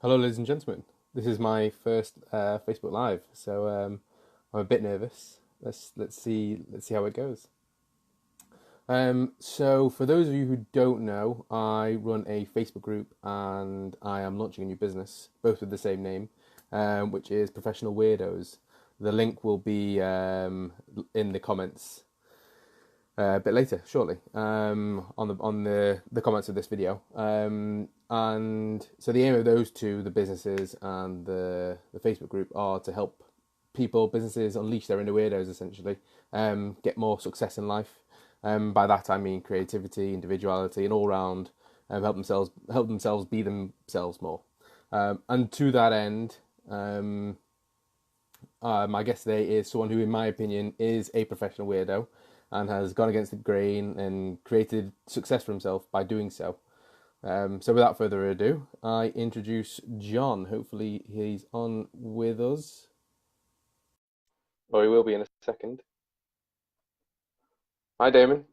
Hello, ladies and gentlemen. This is my first Facebook Live, so I'm a bit nervous. Let's see how it goes. So for those of you who don't know, I run a Facebook group and I am launching a new business, both with the same name, which is Professional Weirdos. The link will be in the comments a bit later, shortly, on the comments of this video. And so the aim of those two, the businesses and the Facebook group, are to help people, businesses unleash their inner weirdos, essentially, get more success in life. By that I mean creativity, individuality, and all round help themselves be themselves more. And to that end, my guest today is someone who, in my opinion, is a professional weirdo and has gone against the grain and created success for himself by doing so. So without further ado, I introduce John. Hopefully he's on with us. Or he will be in a second. Hi, Damon.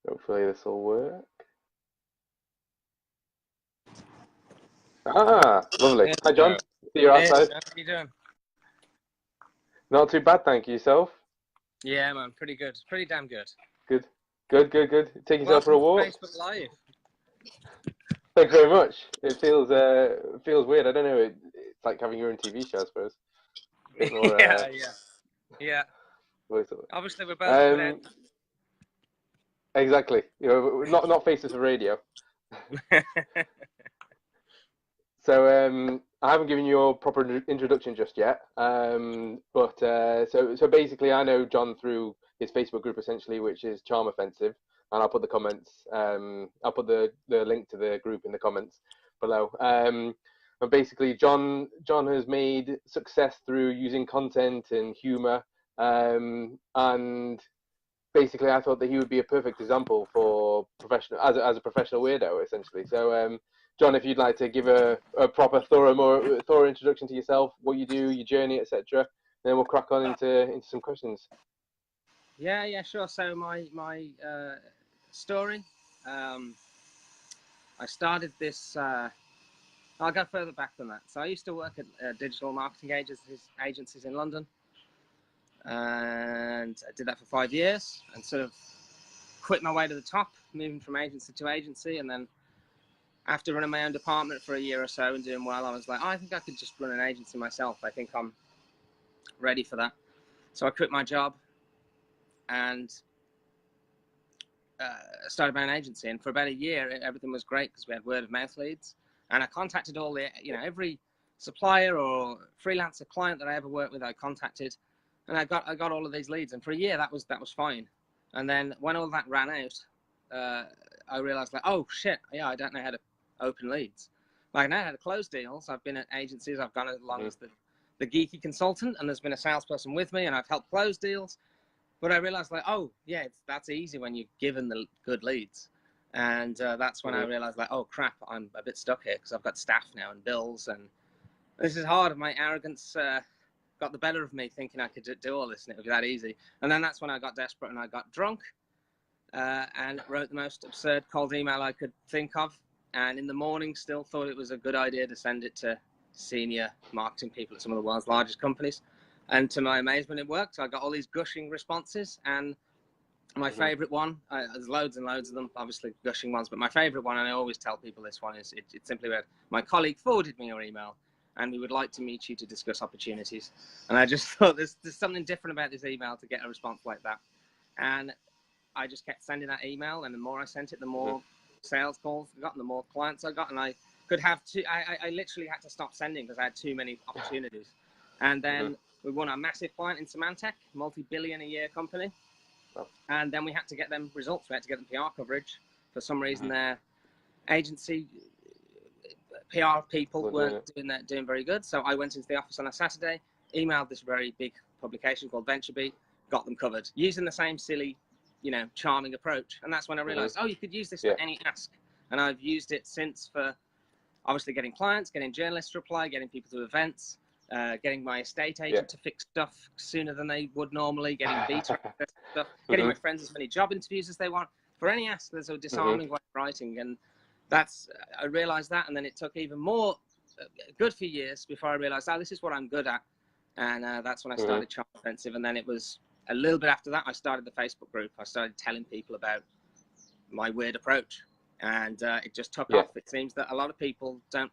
Hopefully this will work. Ah, lovely. There Hi, we go. John. See you Hey, outside. how you doing? Not too bad, thank you. Yourself? Yeah, man, pretty good. Pretty damn good. Good. Good, good, good. Taking yourself for a Welcome to walk? Facebook Live. Thank you very much. It feels weird. I don't know. It's like having your own TV show, I suppose. A bit more Yeah, yeah, yeah. voice over. Obviously, we're both without. Exactly. Not faces for radio. So I haven't given you a proper introduction just yet. But basically, I know John through his Facebook group essentially, which is Charm Offensive, and I'll put the comments. I'll put the link to the group in the comments below. But basically, John has made success through using content and humor, and basically, I thought that he would be a perfect example for professional as a professional weirdo, essentially. So, John, if you'd like to give a proper, more thorough introduction to yourself, what you do, your journey, etc., then we'll crack on into some questions. Yeah, yeah, sure. So my story. Um, I started this. I'll go further back than that. So I used to work at digital marketing agencies in London, and I did that for 5 years, and sort of quit my way to the top, moving from agency to agency, and then after running my own department for a year or so and doing well, I was like, oh, I think I could just run an agency myself. I think I'm ready for that. So I quit my job and started my own agency. And for about a year, everything was great because we had word of mouth leads. And I contacted all the, every supplier or freelancer client that I ever worked with, I contacted, and I got all of these leads. And for a year, that was fine. And then when all that ran out, I realized like, oh shit, yeah, I don't know how to open leads. Like I know how to close deals. I've been at agencies. I've gone along as the geeky consultant, and there's been a salesperson with me, and I've helped close deals. But I realized like, oh yeah, that's easy when you're given the good leads. And that's when I realized like, oh crap, I'm a bit stuck here because I've got staff now and bills, and this is hard. My arrogance got the better of me, thinking I could do all this and it would be that easy. And then that's when I got desperate and I got drunk and wrote the most absurd cold email I could think of. And in the morning, still thought it was a good idea to send it to senior marketing people at some of the world's largest companies. And to my amazement, it worked. I got all these gushing responses. And my favorite one, there's loads and loads of them, obviously gushing ones, but my favorite one, and I always tell people this one, is it simply read, my colleague forwarded me your email and we would like to meet you to discuss opportunities. And I just thought there's something different about this email to get a response like that. And I just kept sending that email, and the more I sent it, the more sales calls I got and the more clients I got. And I could have I literally had to stop sending because I had too many opportunities. And then we won a massive client in Symantec, multi-billion a year company. And then we had to get them results. We had to get them PR coverage. For some reason, their agency PR people weren't doing very good. So I went into the office on a Saturday, emailed this very big publication called VentureBeat, got them covered using the same silly, charming approach. And that's when I realized, oh, you could use this for any ask. And I've used it since for obviously getting clients, getting journalists to reply, getting people to events. getting my estate agent to fix stuff sooner than they would normally, getting beta stuff, getting my friends as many job interviews as they want. For any ask, there's a disarming way of writing, and that's I realized that, and then it took even more a good few years before I realized, oh, this is what I'm good at, and that's when I started Charm Offensive. And then it was a little bit after that I started the Facebook group. I started telling people about my weird approach, and it just took off. It seems that a lot of people don't,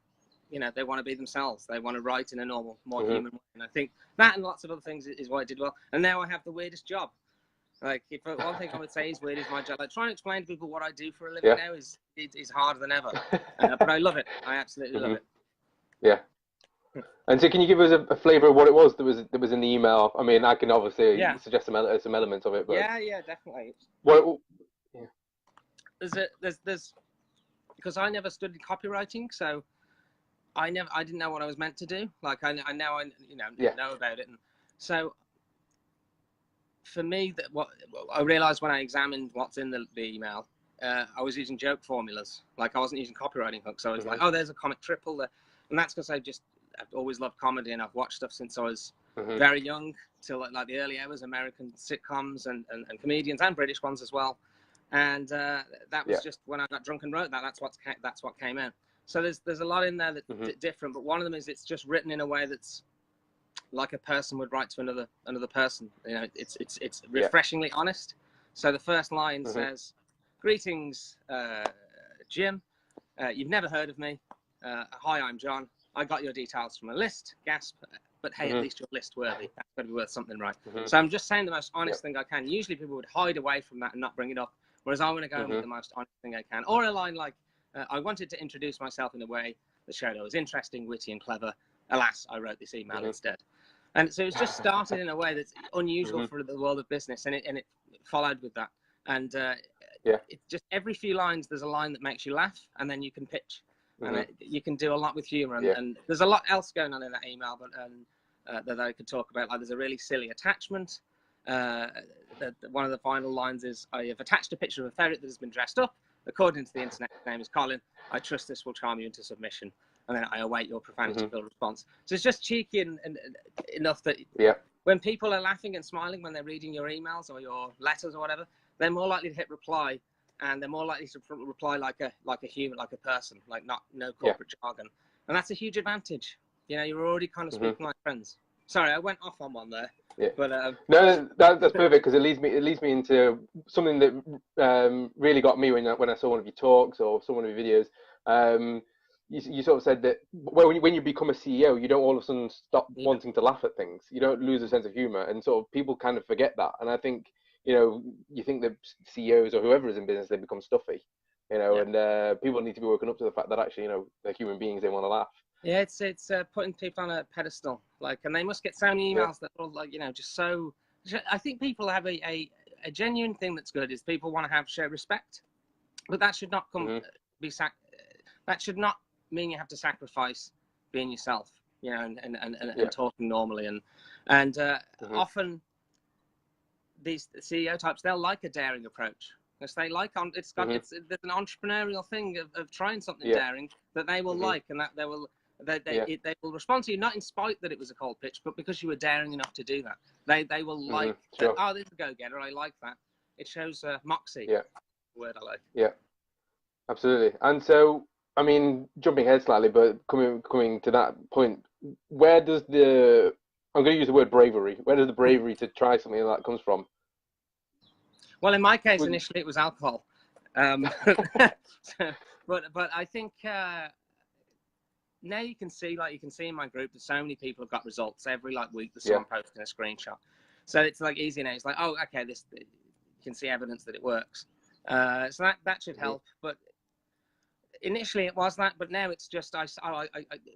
you know, they want to be themselves. They want to write in a normal, more human way. And I think that and lots of other things is why I did well. And now I have the weirdest job. Like, if one thing I would say is weird is my job. Like, trying to explain to people what I do for a living now is harder than ever. But I love it. I absolutely love it. Yeah. And so, can you give us a flavour of what it was that was in the email? I mean, I can obviously suggest some elements of it. But yeah, definitely. What? There's because I never studied copywriting, so I didn't know what I was meant to do. Like, I now know about it, and so. For me, what I realized when I examined what's in the email, I was using joke formulas. Like, I wasn't using copywriting hooks. So I was like, oh, there's a comic triple there. And that's because I've always loved comedy, and I've watched stuff since I was very young, till like the early hours, American sitcoms and comedians and British ones as well. And that was just when I got drunk and wrote that. That's what came out. So there's a lot in there that's different, but one of them is it's just written in a way that's like a person would write to another person. You know, it's refreshingly honest. So the first line says, "Greetings, Jim. You've never heard of me. Hi, I'm John. I got your details from a list. Gasp. But hey, at least you're list worthy. That's got to be worth something, right?" So I'm just saying the most honest thing I can. Usually people would hide away from that and not bring it up, whereas I want to go in with the most honest thing I can. Or a line like, "I wanted to introduce myself in a way that showed I was interesting, witty, and clever. Alas, I wrote this email instead." And so it's just started in a way that's unusual for the world of business, and it followed with that. And it just every few lines there's a line that makes you laugh, and then you can pitch, and you can do a lot with humor. And there's a lot else going on in that email, but that I could talk about. Like, there's a really silly attachment. One of the final lines is, "I have attached a picture of a ferret that has been dressed up. According to the internet, his name is Colin. I trust this will charm you into submission. And then I await your profanity-filled response." So it's just cheeky and enough that when people are laughing and smiling when they're reading your emails or your letters or whatever, they're more likely to hit reply, and they're more likely to reply like a human, like a person, like no corporate jargon. And that's a huge advantage. You know, you're already kind of speaking like friends. Sorry, I went off on one there. Yeah. But no, that's perfect, because it leads me into something that really got me when I saw one of your talks or saw one of your videos. You sort of said that when you become a CEO, you don't all of a sudden stop wanting to laugh at things. You don't lose a sense of humor, and sort of people kind of forget that. And I think, you know, you think that CEOs or whoever is in business, they become stuffy, you know, and people need to be woken up to the fact that actually, you know, they're human beings, they want to laugh. Yeah, it's putting people on a pedestal, like, and they must get so many emails that are like, you know, just so. I think people have a genuine thing that's good is people want to share respect, but that should not that should not mean you have to sacrifice being yourself, you know, and talking normally, and often these CEO types, they'll like a daring approach, because they like there's an entrepreneurial thing of trying something daring that they will like, and that they will respond to you, not in spite that it was a cold pitch, but because you were daring enough to do that. They will like that. Oh, this is a go-getter. I like that. It shows moxie. Yeah, word I like. Yeah, absolutely. And so, I mean, jumping ahead slightly, but coming to that point, where does I'm going to use the word bravery. Where does the bravery to try something like that comes from? Well, in my case, initially it was alcohol, but I think now you can see in my group that so many people have got results every week. There's someone posting a screenshot, so it's like easy now. It's like, oh, okay, you can see evidence that it works. So that should help, but. Initially it was that, but now it's just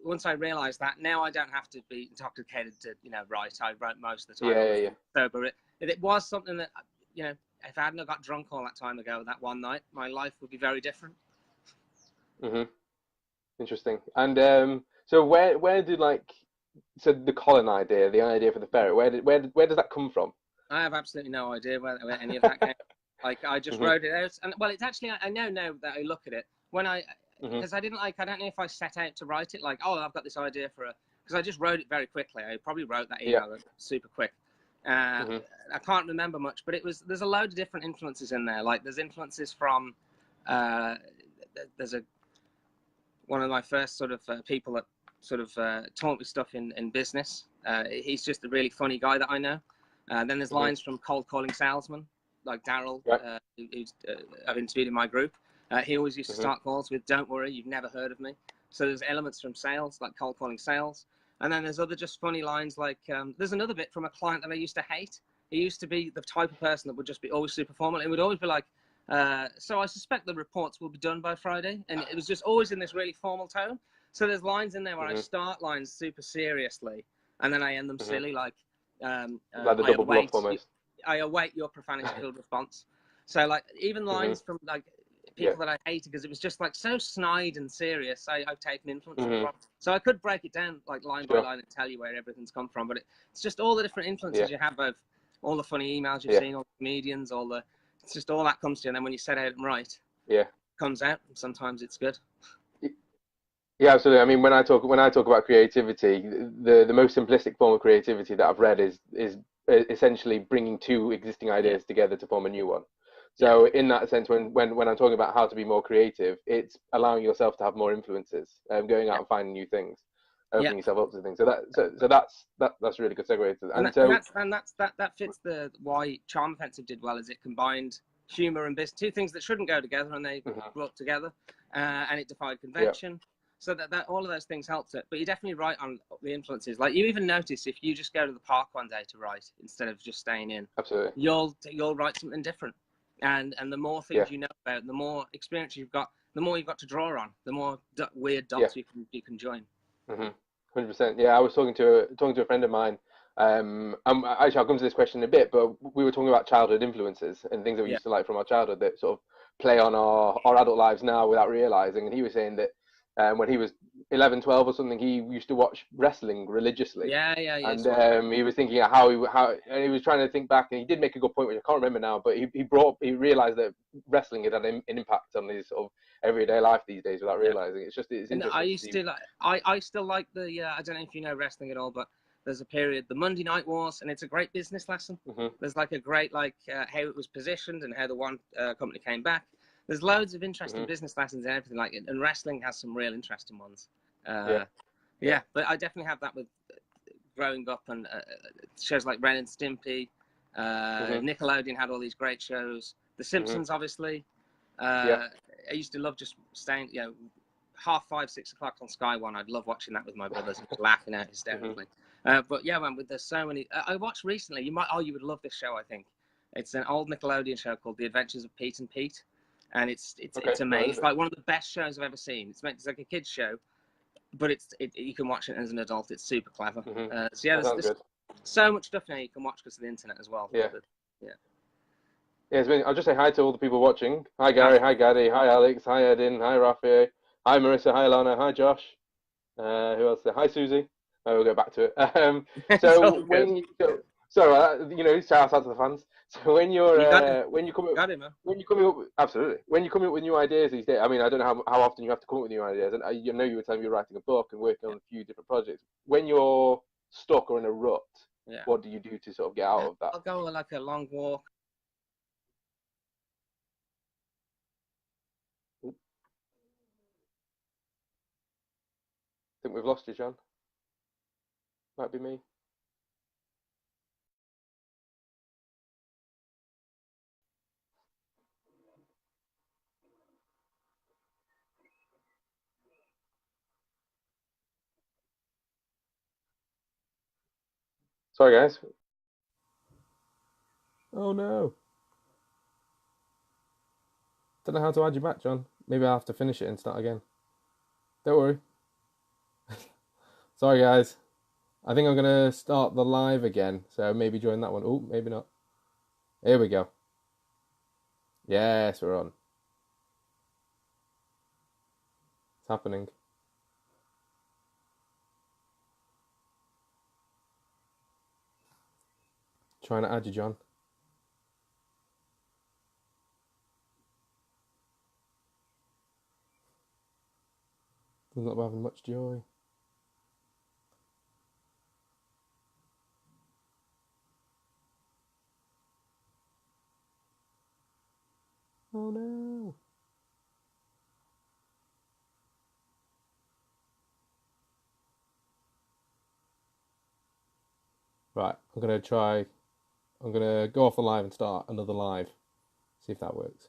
once I realized that, now I don't have to be intoxicated to, you know, write. I wrote most of the time. Sober. It was something that, you know, if I hadn't got drunk all that time ago, that one night, my life would be very different. Interesting. And so where did the Colin idea, the idea for the ferret, where does that come from? I have absolutely no idea where any of that came. Like, I just wrote it out, and well, it's actually, I now know that I look at it when because I don't know if I set out to write it, like, oh, I've got this idea because because I just wrote it very quickly. I probably wrote that Yeah. email super quick. I can't remember much, but there's a load of different influences in there. Like there's influences from there's one of my first sort of people that sort of taught me stuff in business. He's just a really funny guy that I know. Then there's lines from cold calling salesmen like Daryl, who's I've interviewed in my group. He always used to start calls with, "Don't worry, you've never heard of me." So there's elements from sales, like cold calling sales. And then there's other just funny lines like, there's another bit from a client that I used to hate. He used to be the type of person that would just be always super formal. It would always be like, so I suspect the reports will be done by Friday. And it was just always in this really formal tone. So there's lines in there where I start lines super seriously and then I end them silly, like the double bluff almost. I await your profanity-filled response. So like even lines from like people that I hated because it was just like so snide and serious. I've taken influence from. So I could break it down like line by line and tell you where everything's come from, but it's just all the different influences you have, both all the funny emails you've seen, all the comedians, it's just all that comes to you. And then when you set out and write, it comes out. And sometimes it's good. Yeah, absolutely. I mean, when I talk about creativity, the most simplistic form of creativity that I've read is essentially bringing two existing ideas together to form a new one. So in that sense, when I'm talking about how to be more creative, it's allowing yourself to have more influences, going out and finding new things, opening yourself up to things. So that's a really good segue. That fits the why Charm Offensive did well, is it combined humor and business, two things that shouldn't go together, and they brought together, and it defied convention. So that all of those things helped it. But you're definitely right on the influences. Like you even notice if you just go to the park one day to write instead of just staying in, absolutely, you'll write something different. And the more things you know about, the more experience you've got, the more you've got to draw on, the more weird dots you can join. 100%. Yeah, I was talking to a friend of mine. Actually, I'll come to this question in a bit, but we were talking about childhood influences and things that we used to like from our childhood that sort of play on our adult lives now without realizing. And he was saying that when he was 11, 12 or something, he used to watch wrestling religiously. And he was thinking how and he was trying to think back, and he did make a good point, which I can't remember now, but he realized that wrestling had an impact on his sort of everyday life these days without realizing. It's interesting. I still like the I don't know if you know wrestling at all, but there's a period, the Monday Night Wars, and it's a great business lesson. There's like a great how it was positioned and how the one company came back. There's loads of interesting business lessons and everything like it, and wrestling has some real interesting ones. But I definitely have that with growing up and shows like Ren and Stimpy. Nickelodeon had all these great shows. The Simpsons, obviously. I used to love just staying, 5:30, 6 o'clock on Sky One. I'd love watching that with my brothers and just laughing out hysterically. But yeah, man, there's so many. I watched recently. You would love this show. I think it's an old Nickelodeon show called The Adventures of Pete and Pete. And it's amazing. It's like one of the best shows I've ever seen. It's like a kids show, but you can watch it as an adult. It's super clever. There's so much stuff now you can watch because of the internet as well. I'll just say hi to all the people watching. Hi Gary, hi Gaddy, hi Alex, hi Edin, hi Rafi, hi Marissa, hi Lana, hi Josh. Who else there? Hi Susie. We'll go back to it. So when shout out to the fans. So when you're coming up with new ideas these days, I mean, I don't know how often you have to come up with new ideas, and you know you were telling me you're writing a book and working on a few different projects. When you're stuck or in a rut, what do you do to sort of get out of that? I'll go on like a long walk. I think we've lost you, John. Might be me. Sorry, guys. Oh no. Don't know how to add you back, John. Maybe I'll have to finish it and start again. Don't worry. Sorry, guys. I think I'm going to start the live again. So maybe join that one. Oh, maybe not. Here we go. Yes, we're on. It's happening. Trying to add you, John. Does not having much joy. Oh no. Right, I'm gonna go off the live and start another live. See if that works.